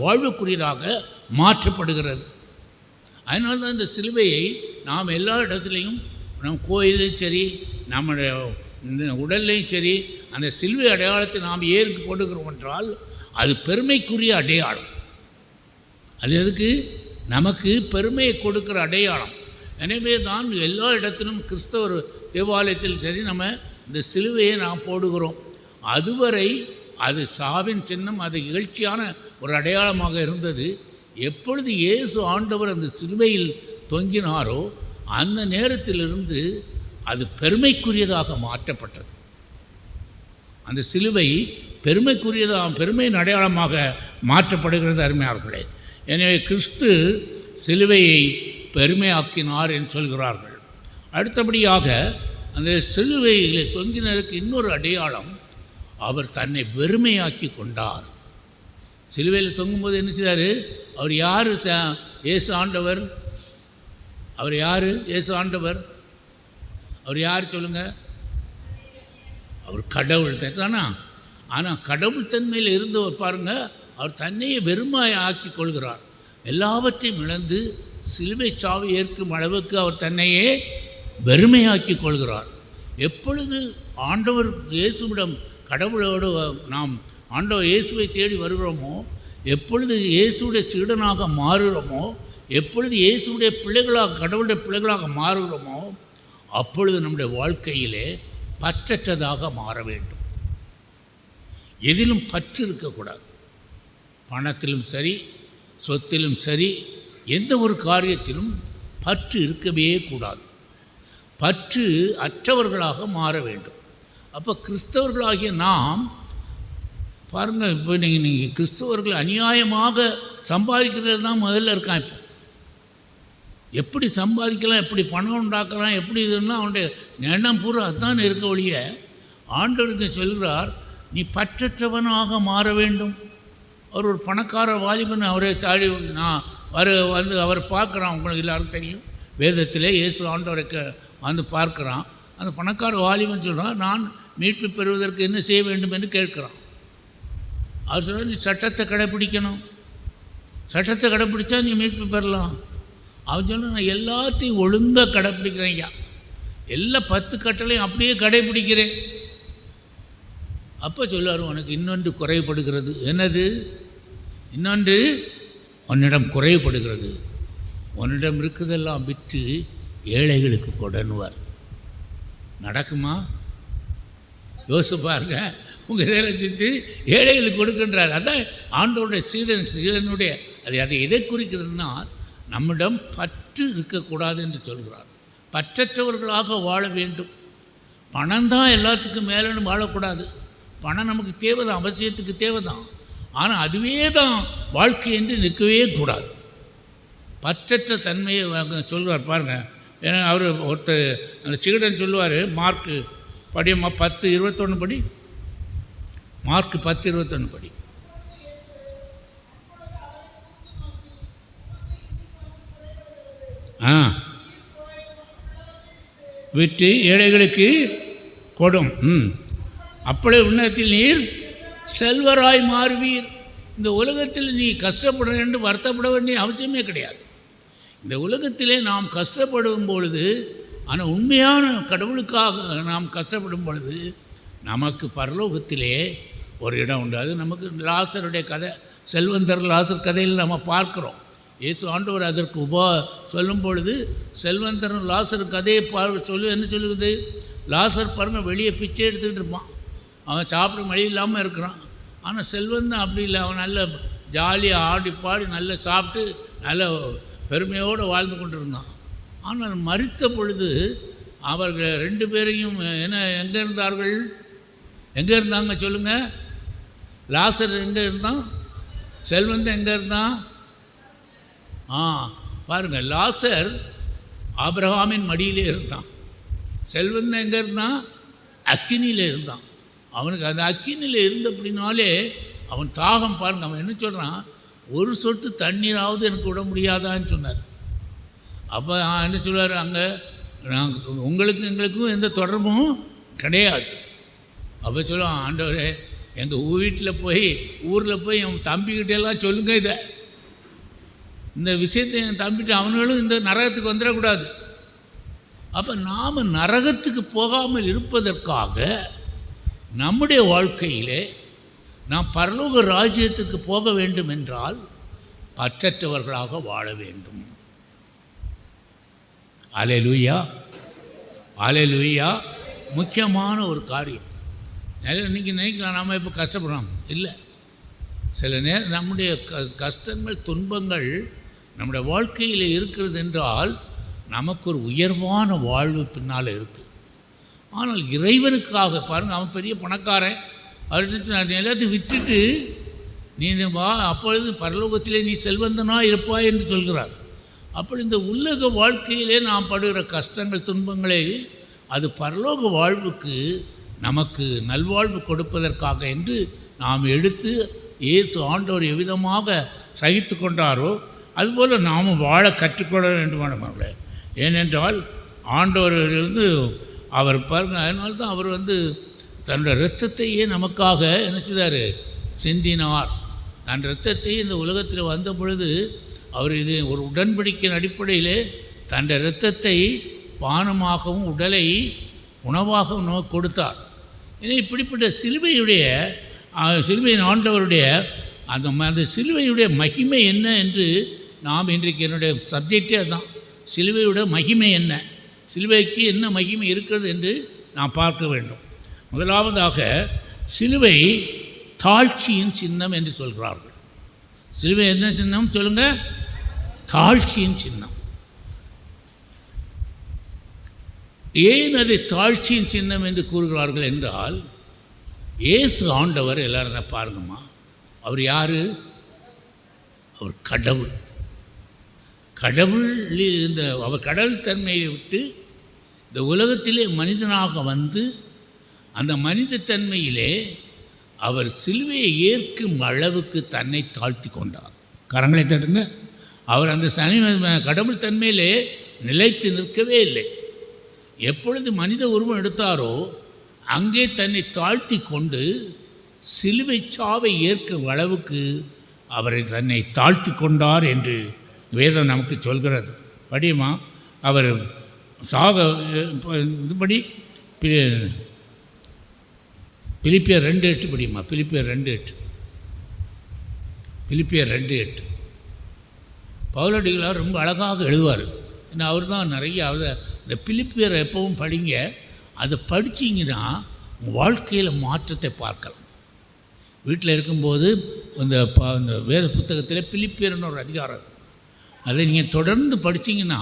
வாழ்வுக்குரியதாக மாற்றப்படுகிறது. அதனால தான் இந்த சிலுவையை நாம் எல்லா இடத்துலையும், நம் கோயிலையும் சரி, நம்முடைய உடல்லையும் சரி, அந்த சிலுவை அடையாளத்தை நாம் ஏற்கு போட்டுக்கிறோம் என்றால் அது பெருமைக்குரிய அடையாளம். அது எதுக்கு? நமக்கு பெருமையை கொடுக்குற அடையாளம். எனவே தான் எல்லா இடத்திலும் கிறிஸ்தவர் தேவாலயத்தில் சரி நம்ம இந்த சிலுவையை நாம் போடுகிறோம். அதுவரை அது சாவின் சின்னம், அது இகழ்ச்சியான ஒரு அடையாளமாக இருந்தது. எப்பொழுது இயேசு ஆண்டவர் அந்த சிலுவையில் தொங்கினாரோ அந்த நேரத்திலிருந்து அது பெருமைக்குரியதாக மாற்றப்பட்டது. அந்த சிலுவை பெருமையின் அடையாளமாக மாற்றப்படுகிறது அருமையார்களே. எனவே கிறிஸ்து சிலுவையை பெருமையாக்கினார் என்று சொல்கிறார்கள். அடுத்தபடியாக அந்த சிலுவையில் தொங்கினருக்கு இன்னொரு அடையாளம், அவர் தன்னை வெறுமையாக்கி கொண்டார். சிலுவையில் தொங்கும்போது என்ன செய்தார்? அவர் யார்? இயேசு ஆண்டவர். அவர் யார்? இயேசு ஆண்டவர் அவர் யார் சொல்லுங்கள்? அவர் கடவுள் தானா? ஆனால் கடவுள் தன்மையில் இருந்தவர் பாருங்கள், அவர் தன்னையே வெறுமையை ஆக்கி கொள்கிறார். எல்லாவற்றையும் இழந்து சிலுவை சாவை ஏற்கும் அளவுக்கு அவர் தன்னையே வெறுமையாக்கி கொள்கிறார். எப்பொழுது ஆண்டவர் இயேசுவிடம், கடவுளோடு நாம் ஆண்டவர் இயேசுவை தேடி வருகிறோமோ, எப்பொழுது இயேசுடைய சீடனாக மாறுகிறோமோ, எப்பொழுது இயேசுடைய பிள்ளைகளாக, கடவுளுடைய பிள்ளைகளாக மாறுகிறோமோ, அப்பொழுது நம்முடைய வாழ்க்கையிலே பற்றற்றதாக மாற வேண்டும். எதிலும் பற்று இருக்கக்கூடாது. பணத்திலும் சரி, சொத்திலும் சரி, எந்த ஒரு காரியத்திலும் பற்று இருக்கவே கூடாது. பற்று அற்றவர்களாக மாற வேண்டும். அப்போ கிறிஸ்தவர்களாகிய நாம் பாருங்கள், இப்போ நீங்கள் கிறிஸ்தவர்கள் அநியாயமாக சம்பாதிக்கிறது தான் முதல்ல இருக்கான். இப்போ எப்படி சம்பாதிக்கலாம், எப்படி பணம் உண்டாக்கலாம், எப்படி இதுன்னா அவனுடைய எண்ணம் பூரா அதுதான் இருக்க ஒழிய, ஆண்டவருக்கு சொல்கிறார் நீ பற்றற்றவனாக மாற வேண்டும். அவர் ஒரு பணக்கார வாலிபன், அவரை தாழி நான் வந்து அவர் பார்க்குறான். உங்களுக்கு எல்லாருக்கும் தெரியும், வேதத்திலே இயேசு ஆண்டவரை வந்து பார்க்குறான். அந்த பணக்கார வாலிபன் சொல்கிறான், நான் மீட்பு பெறுவதற்கு என்ன செய்ய வேண்டும் என்று கேட்குறான். அவர் சொல்கிறார், நீ சட்டத்தை கடைப்பிடிக்கணும், சட்டத்தை கடைப்பிடிச்சா நீ மீட்பு பெறலாம். அவன் சொல்ல, நான் எல்லாத்தையும் ஒழுங்காக கடைப்பிடிக்கிறேன் ஐயா, எல்லா 10 கட்டளையும் அப்படியே கடைப்பிடிக்கிறேன். அப்போ சொல்லுவார், உனக்கு இன்னொன்று குறைபடுகிறது. என்னது? இன்னொன்று உன்னிடம் குறைபடுகிறது. உன்னிடம் இருக்குதெல்லாம் விற்று ஏழைகளுக்கு கொடுன்னுவார். நடக்குமா? யோசிச்சு பாருங்க. உங்கள் வேலை செஞ்சு ஏழைகளுக்கு கொடுக்கின்றார். அதான் ஆண்டோடைய சீடனுடைய அதை எதை குறிக்கிறதுனா, நம்மிடம் பற்று இருக்கக்கூடாது என்று சொல்கிறார். பற்றற்றவர்களாக வாழ வேண்டும். பணம் தான் எல்லாத்துக்கும் மேலேன்னு வாழக்கூடாது. பணம் நமக்கு தேவைதான், அவசியத்துக்கு தேவைதான். ஆனால் அதுவே தான் வாழ்க்கை என்று நிற்கவே கூடாது. பற்றற்ற தன்மையை சொல்கிறார் பாருங்கள். ஏன்னா அவர் ஒருத்தர் அந்த சீடன் சொல்லுவார், மார்க்கு படியம்மா 10:21 படி, மார்க்கு 10:21 படி. விட்டு ஏழைகளுக்கு கொடும், அப்படி உன்னதத்தில் நீர் செல்வராய் மாறுவீர். இந்த உலகத்தில் நீ கஷ்டப்பட வேண்டும், வருத்தப்பட வேண்டிய அவசியமே கிடையாது. இந்த உலகத்திலே நாம் கஷ்டப்படும் பொழுது, ஆனால் உண்மையான கடவுளுக்காக நாம் கஷ்டப்படும் பொழுது நமக்கு பரலோகத்திலே ஒரு இடம் உண்டு. அது நமக்கு லாசருடைய கதை, செல்வந்தர் லாசர் கதையில் நம்ம பார்க்குறோம். இயேசு ஆண்டவர் அதற்கு சொல்லும் பொழுது, செல்வந்தரும் லாசர் கதையை என்ன சொல்லுது? லாசர் பாருங்கள், வெளியே பிச்சை எடுத்துக்கிட்டு இருப்பான், அவன் சாப்பிட வழி இல்லாமல் இருக்கிறான். ஆனால் செல்வந்தன் அப்படி இல்லை, அவன் நல்ல ஜாலியாக ஆடி பாடி நல்லா சாப்பிட்டு நல்ல பெருமையோடு வாழ்ந்து கொண்டு இருந்தான். ஆனால் மரித்த பொழுது அவர்கள் 2 பேரையும் எங்கே இருந்தார்கள்? எங்கே இருந்தாங்க சொல்லுங்கள்? லாசர் எங்கே இருந்தான்? செல்வந்தன் எங்கே இருந்தான்? பாருங்கள், லாசர் ஆபிரகாமின் மடியிலே இருந்தான். செல்வந்தன் எங்கே இருந்தான்? அக்கினியில் இருந்தான். அவனுக்கு அந்த அக்கினியில் இருந்தபடினாலே அவன் தாகம் பாருங்கள். அவன் என்ன சொல்கிறான்? ஒரு சொட்டு தண்ணீராவது எனக்கு விட முடியாதான்னு சொன்னார். அப்போ என்ன சொல்வார்? அங்கே நாங்கள் உங்களுக்கும் எங்களுக்கும் எந்த தொடர்பும் கிடையாது. அப்போ சொல்லுவான், ஆண்டவரே எங்கள் வீட்டில் போய் ஊரில் போய் என் தம்பிக்கிட்டெல்லாம் சொல்லுங்க இதை, இந்த விஷயத்தை என் தம்பிட்டு அவனுங்களும் இந்த நரகத்துக்கு வந்துடக்கூடாது. அப்போ நாம் நரகத்துக்கு போகாமல் இருப்பதற்காக நம்முடைய வாழ்க்கையிலே நாம் பரலோக ராஜ்யத்துக்கு போக வேண்டும் என்றால் பற்றற்றவர்களாக வாழ வேண்டும். அல்லேலூயா, அல்லேலூயா. முக்கியமான ஒரு காரியம். இன்றைக்கி நினைக்கலாம் நாம் இப்போ கஷ்டப்படுறோம், இல்லை. சில நேரம் நம்முடைய கஷ்டங்கள் துன்பங்கள் நம்முடைய வாழ்க்கையில் இருக்கிறது என்றால் நமக்கு ஒரு உயர்வான வாழ்வு பின்னால் இருக்குது. ஆனால் இறைவனுக்காக பாருங்கள், அவன் பெரிய பணக்காரன், அவர்கிட்ட நான் எல்லாத்தையும் விற்றுட்டு நீ வா, அப்பொழுது பரலோகத்திலே நீ செல்வந்தனாக இருப்பாய் என்று சொல்கிறார். அப்படி இந்த உலக வாழ்க்கையிலே நாம் படுகிற கஷ்டங்கள் துன்பங்களை அது பரலோக வாழ்வுக்கு நமக்கு நல்வாழ்வு கொடுப்பதற்காக என்று நாம் எடுத்து இயேசு ஆண்டவர் எவ்விதமாக சகித்து கொண்டாரோ அதுபோல் நாம் வாழ கற்றுக்கொள்ள வேண்டுமானவர்களே. ஏனென்றால் ஆண்டவரிலிருந்து அவர் பாருங்கள், அதனால்தான் அவர் தன்னுடைய இரத்தத்தையே நமக்காக என்ன செய்தார், சிந்தினார். தன் இரத்தத்தை இந்த உலகத்தில் வந்த பொழுது அவர் இது ஒரு உடன்படிக்கையின் அடிப்படையிலே தன் இரத்தத்தை பானமாகவும் உடலை உணவாகவும் நமக்கு கொடுத்தார். ஏன்னா இப்படிப்பட்ட சிலுவையின் ஆண்டவருடைய அந்த சிலுவையுடைய மகிமை என்ன என்று நாம் இன்றைக்கு என்னுடைய சப்ஜெக்டே அதுதான். சிலுவையுடைய மகிமை என்ன, சிலுவைக்கு என்ன மகிமை இருக்கிறது என்று நாம் பார்க்க வேண்டும். முதலாவதாக சிலுவை தாழ்ச்சியின் சின்னம் என்று சொல்கிறார்கள். சிலுவை என்ன சின்னம் சொல்லுங்கள்? தாழ்ச்சியின் சின்னம். ஏன் அதை தாழ்ச்சியின் சின்னம் என்று கூறுகிறார்கள் என்றால், இயேசு ஆண்டவர் எல்லாரும் பாருங்கம்மா, அவர் யார்? அவர் கடவுள். கடவுளில் அவர் கடவுள் தன்மையை விட்டு இந்த உலகத்திலே மனிதனாக வந்து அந்த மனித தன்மையிலே அவர் சிலுவையை ஏற்கும் அளவுக்கு தன்னை தாழ்த்தி கொண்டார். கரங்களை தட்டுங்க. அவர் அந்த கடவுள் தன்மையிலே நிலைத்து நிற்கவே இல்லை. எப்பொழுது மனித உருவம் எடுத்தாரோ அங்கே தன்னை தாழ்த்தி கொண்டு சிலுவை சாவை ஏற்கும் அளவுக்கு அவரை தன்னை தாழ்த்தி கொண்டார் என்று வேதம் நமக்கு சொல்கிறது. படியுமா, அவர் இதுபடி பிலிப்பியர் 2:8 படியுமா, பிலிப்பியர் 2:8 பவுலடிகளார் ரொம்ப அழகாக எழுதுவார். ஏன்னா அவர் தான் நிறைய இந்த பிலிப்பியரை எப்பவும் படிங்க. அதை படிச்சிங்கன்னா உங்கள் வாழ்க்கையில் மாற்றத்தை பார்க்கலாம். வீட்டில் இருக்கும்போது இந்த வேத புத்தகத்தில் பிலிப்பியர்னு ஒரு அதிகாரம் இருக்குது. அதை நீங்கள் தொடர்ந்து படிச்சிங்கன்னா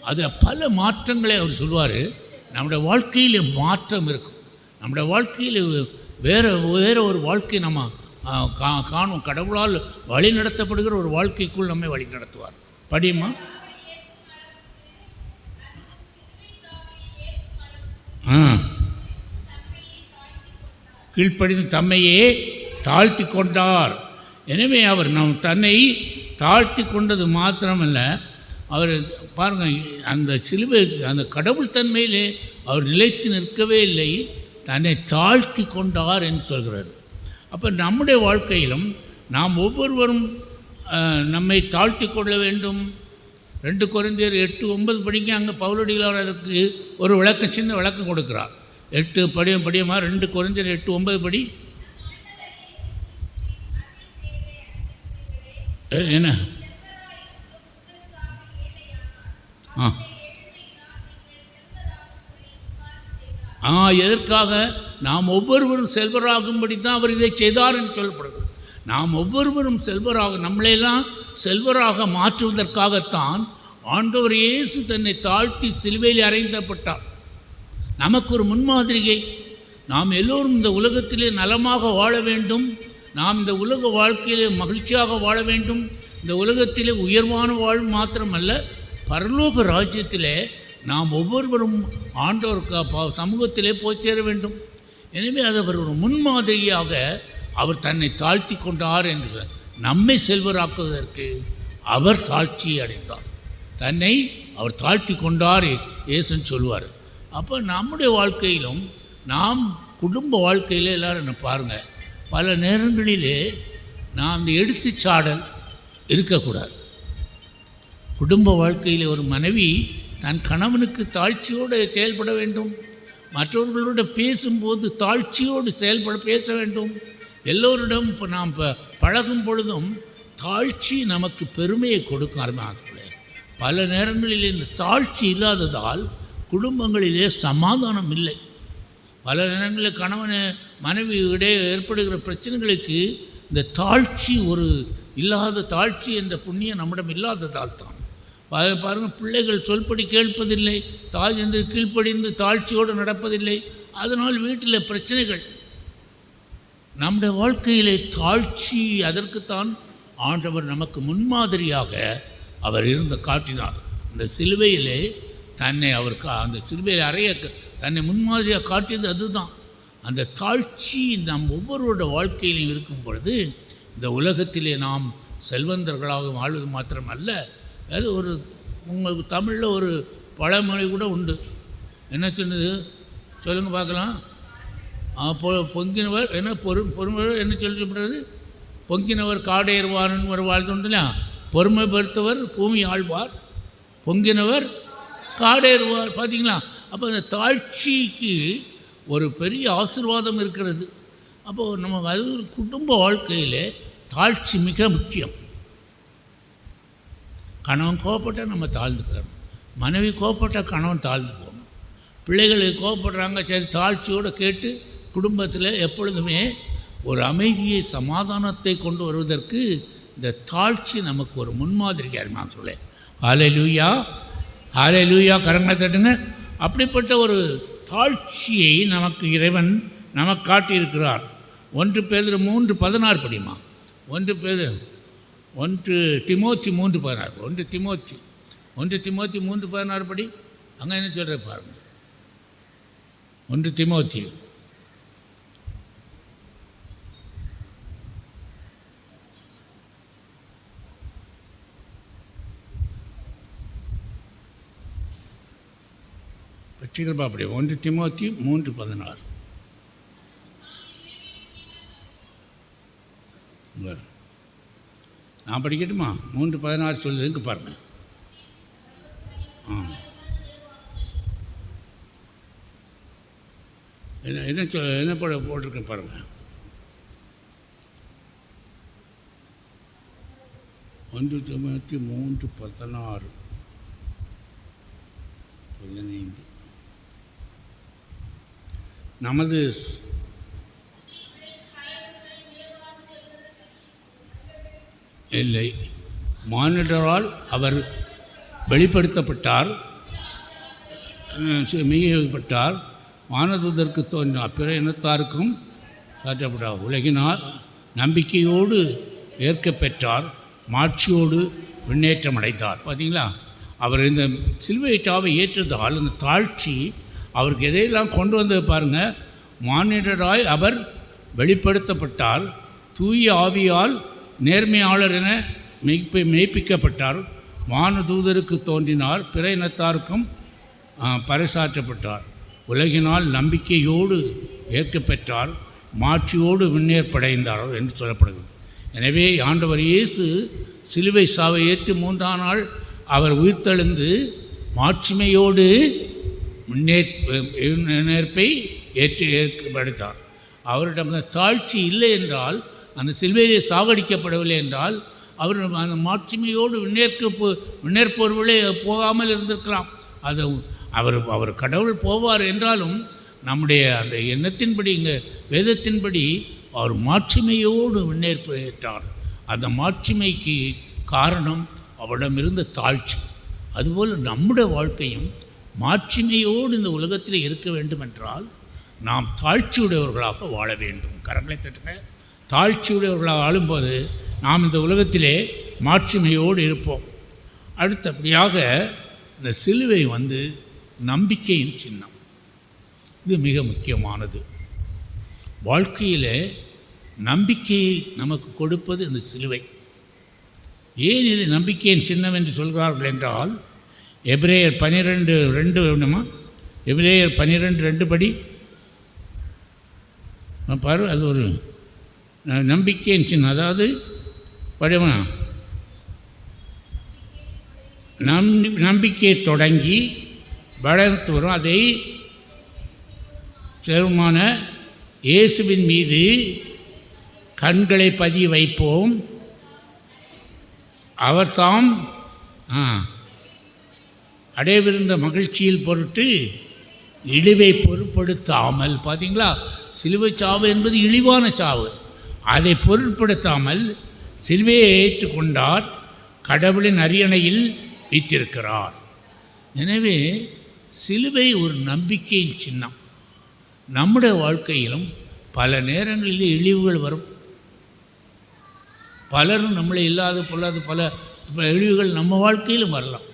அதில் பல மாற்றங்களை அவர் சொல்வார். நம்முடைய வாழ்க்கையில் மாற்றம் இருக்கும். நம்முடைய வாழ்க்கையில் வேறு ஒரு வாழ்க்கை நம்ம காணும். கடவுளால் வழி நடத்தப்படுகிற ஒரு வாழ்க்கைக்குள் நம்மை வழி நடத்துவார். படியுமா, கீழ்ப்படிந்து தம்மையே தாழ்த்தி கொண்டார். எனவே அவர் தன்னை தாழ்த்தி கொண்டது மாத்திரமல்ல, அவர் பாருங்கள், அந்த சிலுவை அந்த கடவுள் தன்மையிலே அவர் நிலைத்து நிற்கவே இல்லை, தன்னை தாழ்த்தி கொண்டார் என்று சொல்கிறார். அப்போ நம்முடைய வாழ்க்கையிலும் நாம் ஒவ்வொருவரும் நம்மை தாழ்த்தி கொள்ள வேண்டும். 2 கொரிந்தியர் 8:9 படிங்க. அங்கே பவுலடிகளார் அதற்கு ஒரு விளக்கம், சின்ன விளக்கம் கொடுக்கிறார். 8 படியுமா, 2 கொரிந்தியர் 8:9 படி. என்ன எதற்காக? நாம் ஒவ்வொருவரும் செல்வராகும்படி தான் அவர் இதை செய்தார் என்று சொல்லப்படுகிறது. நாம் ஒவ்வொருவரும் செல்வராக, நம்மளையெல்லாம் செல்வராக மாற்றுவதற்காகத்தான் ஆண்டவர் இயேசு தன்னை தாழ்த்தி சிலுவையில் அறைந்தப்பட்டார். நமக்கு ஒரு முன்மாதிரியை. நாம் எல்லோரும் இந்த உலகத்திலே நலமாக வாழ வேண்டும். நாம் இந்த உலக வாழ்க்கையிலே மகிழ்ச்சியாக வாழ வேண்டும். இந்த உலகத்திலே உயர்வான வாழ்வு மாத்திரமல்ல, பரலோக ராஜ்யத்திலே நாம் ஒவ்வொருவரும் ஆண்டவர் சமூகத்திலே போய் சேர வேண்டும். எனவே அது அவர் ஒரு முன்மாதிரியாக அவர் தன்னை தாழ்த்தி கொண்டார் என்று நம்மை செல்வராக்குவதற்கு அவர் தாழ்ச்சியை அடைந்தார். தன்னை அவர் தாழ்த்தி கொண்டார் இயேசுன்னு சொல்லுவார். அப்போ நம்முடைய வாழ்க்கையிலும் நாம் குடும்ப வாழ்க்கையில் எல்லோரும் என்ன பாருங்கள், பல நேரங்களிலே நாம் இந்த எடுத்துச்சாடல் இருக்கக்கூடாது. குடும்ப வாழ்க்கையில் ஒரு மனைவி தன் கணவனுக்கு தாழ்ச்சியோடு செயல்பட வேண்டும். மற்றவர்களோடு பேசும்போது தாழ்ச்சியோடு பேச வேண்டும். எல்லோரிடம் இப்போ நாம் பழகும் பொழுதும் தாழ்ச்சி நமக்கு பெருமையை கொடுக்க ஆரம்பிக்கல. பல நேரங்களில் இந்த தாழ்ச்சி இல்லாததால் குடும்பங்களிலே சமாதானம் இல்லை. பல நேரங்களில் கணவன் மனைவி இடையே ஏற்படுகிற பிரச்சனைகளுக்கு இந்த தாழ்ச்சி இல்லாத தாழ்ச்சி என்ற புண்ணியம் நம்மிடம் இல்லாததால் தான். பாருங்கள், பிள்ளைகள் சொல்படி கேட்பதில்லை, தாய் என்று கீழ்ப்படிந்து தாழ்ச்சியோடு நடப்பதில்லை. அதனால் வீட்டில் பிரச்சனைகள். நம்முடைய வாழ்க்கையிலே தாழ்ச்சி, அதற்குத்தான் ஆண்டவர் நமக்கு முன்மாதிரியாக அவர் காட்டினார். அந்த சிலுவையிலே தன்னை அந்த சிலுவையில் அறைய தன்னை முன்மாதிரியாக காட்டியது அதுதான். அந்த தாழ்ச்சி நம் ஒவ்வொருவரோட வாழ்க்கையிலும் இருக்கும் பொழுது இந்த உலகத்திலே நாம் செல்வந்தர்களாக வாழ்வது மாத்திரமல்ல, அது உங்களுக்கு தமிழில் ஒரு பழமொழி கூட உண்டு. என்ன சொன்னது சொல்லுங்கள் பார்க்கலாம். பொங்கினவர் என்ன பொறுமைவர் என்ன சொல்லிப்படுறது? பொங்கினவர் காடேறுவார்னு ஒரு வாழ்த்து உண்டு இல்லையா? பொறுமை பெருத்தவர் பூமி ஆழ்வார், பொங்கினவர் காடேறுவார். பார்த்தீங்களா? அப்போ அந்த தாழ்ச்சிக்கு ஒரு பெரிய ஆசீர்வாதம் இருக்கிறது. அப்போது நமக்கு அது குடும்ப வாழ்க்கையில் தாழ்ச்சி மிக முக்கியம். கணவன் கோவப்பட்டால் நம்ம தாழ்ந்து போகணும், மனைவி கோவப்பட்டால் கணவன் தாழ்ந்து போகணும், பிள்ளைகளுக்கு கோவப்படுறாங்க சரி தாழ்ச்சியோடு கேட்டு குடும்பத்தில் எப்பொழுதுமே ஒரு அமைதியை சமாதானத்தை கொண்டு வருவதற்கு இந்த தாழ்ச்சி நமக்கு ஒரு முன்மாதிரியாக நான் சொல்லேன். ஹல்லேலூயா, ஹல்லேலூயா, கரங்களை தட்டுங்க. அப்படிப்பட்ட ஒரு தாழ்ச்சியை நமக்கு இறைவன் நமக்கு காட்டியிருக்கிறார். 1 பேதுரு 3:16 படிமா. 1 திமோத்தி 3:16. 1 திமோத்தி 3:16 படி. அங்கே என்ன சொல்கிற பாருங்க. 1 திமோத்தி வச்சுக்கிறப்பா அப்படி. 1 திமோத்தி 3:16. நான் படிக்கட்டுமா? 3:16 சொல்லுதுங்க பாருங்கள். என்ன போட்டிருக்கேன் பாருங்கள். 1 திமோத்தி 3:16 15. நமது இல்லை மானிடரால் அவர் வெளிப்படுத்தப்பட்டார், மெய்யப்பட்டார், வானதூதருக்கு தோன்றினார், பிற இனத்தாருக்கும் சாற்றப்பட்டார், உலகினால் நம்பிக்கையோடு ஏற்கப்பெற்றார், மாட்சியோடு முன்னேற்றம் அடைந்தார். பார்த்தீங்களா? அவர் இந்த சிலுவை சாவை ஏற்றதால் அந்த தாழ்ச்சி அவருக்கு எதையெல்லாம் கொண்டு வந்தது பாருங்கள். மானிடராய் அவர் வெளிப்படுத்தப்பட்டார், தூய ஆவியால் நேர்மையாளர் என மெய்ப்பிக்கப்பட்டார், வானதூதருக்கு தோன்றினார், பிற இனத்தாருக்கும் பறைசாற்றப்பட்டார், உலகினால் நம்பிக்கையோடு ஏற்கப்பெற்றார், மாட்சியோடு முன்னேற்படைந்தார் என்று சொல்லப்படுகிறது. எனவே ஆண்டவர் இயேசு சிலுவை சாவை ஏற்று 3ஆம் நாள் அவர் உயிர்த்தெழுந்து மாட்சிமையோடு முன்னேற்பை ஏற்படுத்தார். அவரிடம் தாழ்ச்சி இல்லை என்றால், அந்த சிலுவையிலே சாகடிக்கப்படவில்லை என்றால், அவர் அந்த மாட்சிமையோடு முன்னேற்பவர்களே போகாமல் இருந்திருக்கலாம். அது அவர் கடவுள் போவார் என்றாலும் நம்முடைய அந்த எண்ணத்தின்படி, இங்கே வேதத்தின்படி அவர் மாட்சிமையோடு முன்னேற்றார். அந்த மாட்சிமைக்கு காரணம் அவரிடம் இருந்த தாழ்ச்சி. அதுபோல் நம்முடைய வாழ்க்கையும் மாட்சிமையோடு இந்த உலகத்தில் இருக்க வேண்டும் என்றால் நாம் தாழ்ச்சியுடையவர்களாக வாழ வேண்டும். கரங்களை தட்டுங்க. தாழ்ச்சியுடையவர்களாக ஆளும்போது நாம் இந்த உலகத்திலே மாட்சிமையோடு இருப்போம். அடுத்தபடியாக இந்த சிலுவை நம்பிக்கையின் சின்னம். இது மிக முக்கியமானது. வாழ்க்கையில் நம்பிக்கையை நமக்கு கொடுப்பது இந்த சிலுவை. ஏன் இது நம்பிக்கையின் சின்னம் என்று சொல்கிறார்கள் என்றால், எபிரேயர் 12:2 வேணுமா? எபிரேயர் 12:2 படி பாரு. அது ஒரு நம்பிக்கையின் சின்னம். அதாவது படிமா நம்பிக்கையை தொடங்கி வளர்த்து வரும். அதை செருமான இயேசுவின் மீது கண்களை பதிய வைப்போம். அவர் தாம் அடையவிருந்த மகிழ்ச்சியில் பொருட்டு இழிவை பொருட்படுத்தாமல், பார்த்தீங்களா, சிலுவை சாவு என்பது இழிவான சாவு. அதை பொருட்படுத்தாமல் சிலுவையை ஏற்றுக்கொண்டார், கடவுளின் அரியணையில் வைத்திருக்கிறார். எனவே சிலுவை ஒரு நம்பிக்கையின் சின்னம். நம்முடைய வாழ்க்கையிலும் பல நேரங்களில் இழிவுகள் வரும். பலரும் நம்மளை இல்லாத பொல்லாத பல இழிவுகள் நம்ம வாழ்க்கையிலும் வரலாம்.